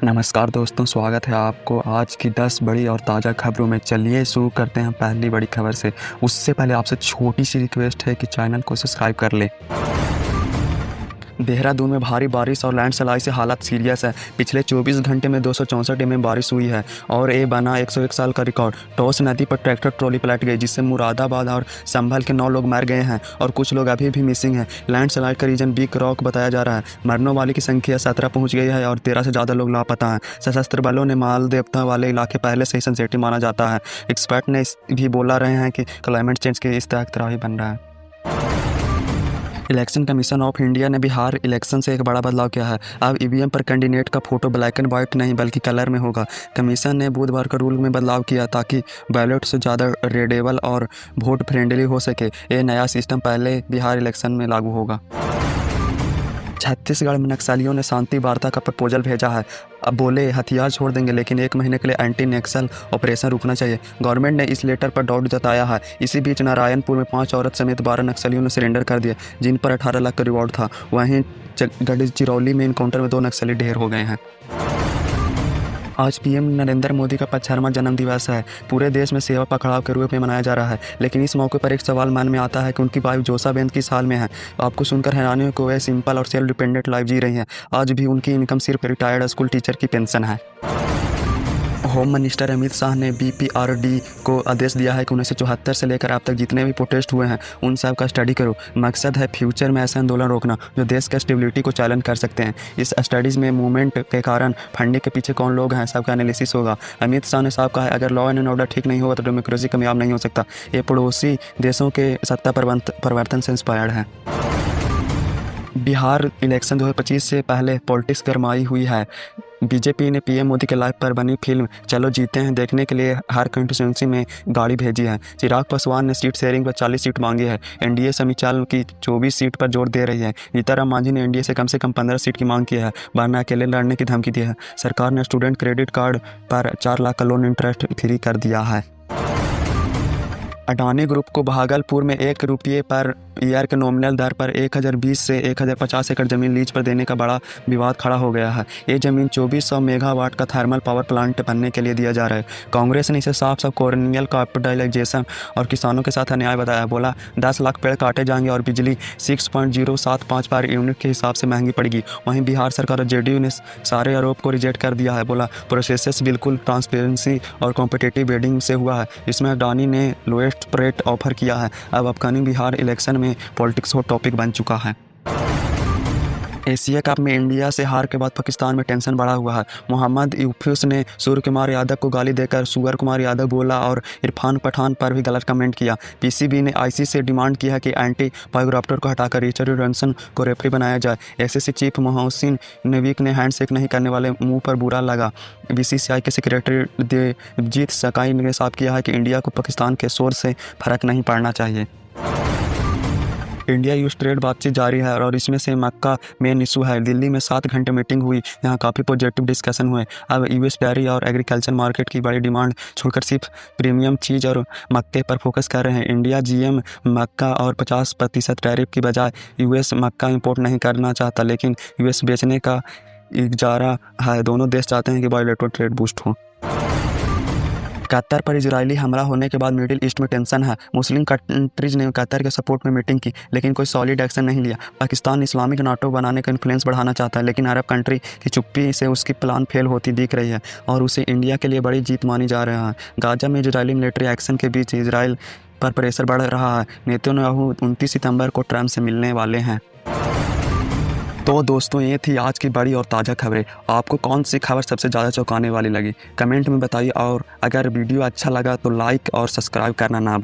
नमस्कार दोस्तों, स्वागत है आपको आज की 10 बड़ी और ताज़ा खबरों में। चलिए शुरू करते हैं पहली बड़ी खबर से। उससे पहले आपसे छोटी सी रिक्वेस्ट है कि चैनल को सब्सक्राइब कर लें। देहरादून में भारी बारिश और लैंडस्लाइड से हालत सीरियस है। पिछले 24 घंटे में 264 mm बारिश हुई है और ये बना 101 साल का रिकॉर्ड। टॉस नदी पर ट्रैक्टर ट्रॉली पलट गई, जिससे मुरादाबाद और संभल के 9 लोग मर गए हैं और कुछ लोग अभी भी मिसिंग हैं। लैंडस्लाइड का रीजन बिग रॉक बताया जा रहा है। मरने वाले की संख्या 17 पहुंच गई है और 13 से ज़्यादा लोग लापता हैं। सशस्त्र बलों ने माल देवता वाले इलाके पहले से ही सेंसिटिव माना जाता है। एक्सपर्ट ने भी बोला रहे हैं कि क्लाइमेट चेंज के इस तरह ही बन रहा है। इलेक्शन कमीशन ऑफ इंडिया ने बिहार इलेक्शन से एक बड़ा बदलाव किया है। अब ईवीएम पर कैंडिडेट का फोटो ब्लैक एंड वाइट नहीं बल्कि कलर में होगा। कमीशन ने बुधवार को रूल में बदलाव किया ताकि बैलेट से ज़्यादा रीडेबल और वोट फ्रेंडली हो सके। ये नया सिस्टम पहले बिहार इलेक्शन में लागू होगा। छत्तीसगढ़ में नक्सलियों ने शांति वार्ता का प्रपोजल भेजा है। अब बोले हथियार छोड़ देंगे, लेकिन 1 महीने के लिए एंटी नक्सल ऑपरेशन रुकना चाहिए। गवर्नमेंट ने इस लेटर पर डाउट जताया है। इसी बीच नारायणपुर में 5 औरत समेत 12 नक्सलियों ने सरेंडर कर दिया, जिन पर 18 लाख का रिवॉर्ड था। वहीं गढ़चिरौली में इनकाउंटर में 2 नक्सली ढेर हो गए हैं। आज पीएम नरेंद्र मोदी का 50वां जन्मदिवस है। पूरे देश में सेवा पखवाड़ा के रूप में मनाया जा रहा है, लेकिन इस मौके पर एक सवाल मन में आता है कि उनकी वाइफ जोसाबेन किस हाल में है। आपको सुनकर हैरानी हो कि वह सिंपल और सेल्फ डिपेंडेंट लाइफ जी रही हैं। आज भी उनकी इनकम सिर्फ रिटायर्ड स्कूल टीचर की पेंशन है। होम मिनिस्टर अमित शाह ने बीपीआरडी को आदेश दिया है कि 1974 से लेकर अब तक जितने भी प्रोटेस्ट हुए हैं उन सब का स्टडी करो। मकसद है फ्यूचर में ऐसे आंदोलन रोकना जो देश का स्टेबिलिटी को चैलेंज कर सकते हैं। इस स्टडीज़ में मूवमेंट के कारण फंडिंग के पीछे कौन लोग हैं, सबका एनालिसिस होगा। अमित शाह ने साफ कहा है, अगर लॉ एंड ऑर्डर ठीक नहीं होगा तो डेमोक्रेसी कामयाब नहीं हो सकता। ये पड़ोसी देशों के सत्ता परिवर्तन से इंस्पायर्ड है। बिहार इलेक्शन 2025 से पहले पॉलिटिक्स गरमाई हुई है। बीजेपी ने पीएम मोदी के लाइफ पर बनी फिल्म चलो जीते हैं देखने के लिए हर कंस्टिट्यूंसी में गाड़ी भेजी है। चिराग पासवान ने सीट शेयरिंग पर 40 सीट मांगी है। एनडीए समीचाल की 24 सीट पर जोर दे रही है। जीताराम मांझी ने एनडीए से कम 15 सीट की मांग की है, वरना अकेले लड़ने की धमकी दी है। सरकार ने स्टूडेंट क्रेडिट कार्ड पर 4 लाख का लोन इंटरेस्ट फ्री कर दिया है। अडानी ग्रुप को भागलपुर में ₹1 पर ईयर के नॉमिनल दर पर 1020 से 1050 एकड़ जमीन लीज पर देने का बड़ा विवाद खड़ा हो गया है। ये जमीन 2400 मेगावाट का थर्मल पावर प्लांट बनने के लिए दिया जा रहा है। कांग्रेस ने इसे साफ कॉलोनियल कैपिटलाइजेशन और किसानों के साथ अन्याय बताया। बोला 10 लाख पेड़ काटे जाएंगे और बिजली 6.075 पर यूनिट के हिसाब से महंगी पड़ेगी। वहीं बिहार सरकार और जेडीयू ने सारे आरोप को रिजेक्ट कर दिया है। बोला प्रोसेस बिल्कुल ट्रांसपेरेंसी और कॉम्पिटिटिव बिडिंग से हुआ है। इसमें अडानी ने लोएस्ट रेट ऑफर किया है। अब अपकमिंग बिहार इलेक्शन में पॉलिटिक्स हॉट टॉपिक बन चुका है। एशिया कप में इंडिया से हार के बाद पाकिस्तान में टेंशन बढ़ा हुआ है। मोहम्मद यूसुफ ने सूर्य कुमार यादव को गाली देकर सुगर कुमार यादव बोला और इरफान पठान पर भी गलत कमेंट किया। पीसीबी ने आईसीसी से डिमांड किया है कि एंटी बायोग्राफ्टर को हटाकर रिचर्ड रॉनसन को रेफरी बनाया जाए। एसएससी चीफ मोहसिन नवीक ने हैंडशेक नहीं करने वाले मुंह पर बुरा लगा। बीसीसीआई के सेक्रेटरी देवजीत सकाई ने साफ किया है कि इंडिया को पाकिस्तान के शोर से फर्क नहीं पड़ना चाहिए। इंडिया यूएस ट्रेड बातचीत जारी है और इसमें से मक्का मेन इशू है। दिल्ली में 7 घंटे मीटिंग हुई, यहाँ काफ़ी पॉजिटिव डिस्कशन हुए। अब यूएस डेयरी और एग्रीकल्चर मार्केट की बड़ी डिमांड छोड़कर सिर्फ प्रीमियम चीज़ और मक्के पर फोकस कर रहे हैं। इंडिया जीएम मक्का और 50% टैरिफ की बजाय यूएस मक्का इंपोर्ट नहीं करना चाहता, लेकिन यूएस बेचने का इजारा है। दोनों देश चाहते हैं कि बायलैटरल ट्रेड बूस्ट हो। कतर पर इजरायली हमला होने के बाद मिडिल ईस्ट में टेंशन है। मुस्लिम कंट्रीज ने कतर के सपोर्ट में मीटिंग की, लेकिन कोई सॉलिड एक्शन नहीं लिया। पाकिस्तान इस्लामिक नाटो बनाने का इन्फ्लुएंस बढ़ाना चाहता है, लेकिन अरब कंट्री की चुप्पी से उसकी प्लान फेल होती दिख रही है और उसे इंडिया के लिए बड़ी जीत मानी जा रहा है। गाजा में इजरायली मिलिट्री एक्शन के बीच इसराइल पर प्रेशर बढ़ रहा है। नेतन्याहू 29 सितंबर को ट्रंप से मिलने वाले हैं। तो दोस्तों, ये थी आज की बड़ी और ताज़ा खबरें। आपको कौन सी खबर सबसे ज़्यादा चौंकाने वाली लगी, कमेंट में बताइए। और अगर वीडियो अच्छा लगा तो लाइक और सब्सक्राइब करना ना भूलें।